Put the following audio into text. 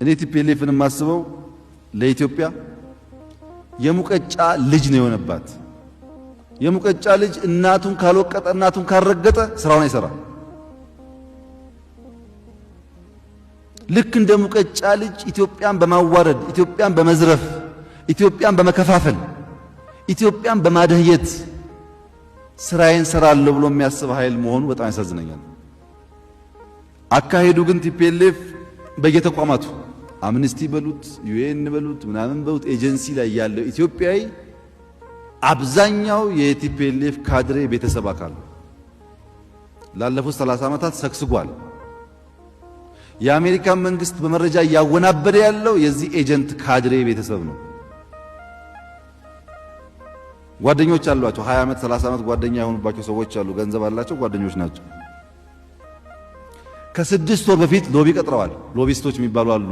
እኔ ቲፒኤልኤፍን የማስበው ለኢትዮጵያ የሙቀጫ ልጅ ነው የሆነባት። የሙቀጫ ልጅ እናቱን ካልወቀጠ እናቱን ካልረገጠ ስራውን አይሰራም። ልክ እንደ ሙቀጫ ልጅ ኢትዮጵያን በማዋረድ ኢትዮጵያን በመዝረፍ ኢትዮጵያን በመከፋፈል ኢትዮጵያን በማደህየት ስራዬን ሰራለሁ ብሎ የሚያስብ ኃይል መሆኑ በጣም ያሳዝነኛል። አካሄዱ ግን ቲፒኤልኤፍ በየተቋማቱ አምነስቲ በሉት ዩኤን በሉት ምናምን በሉት ኤጀንሲ ላይ ያለው ኢትዮጵያዊ አብዛኛው የቲፒኤልኤፍ ካድሬ ቤተሰብ አካል ላለፉት 30 ዓመታት ሰክስጓል። የአሜሪካን መንግስት በመረጃ እያወናበደ ያለው የዚህ ኤጀንት ካድሬ ቤተሰብ ነው። ጓደኞች አሏቸው። 20 ዓመት 30 ዓመት ጓደኛ የሆኑባቸው ሰዎች አሉ። ገንዘብ አላቸው፣ ጓደኞች ናቸው። ከ6 ወር በፊት ሎቢ ቀጥረዋል። ሎቢስቶች የሚባሉ አሉ።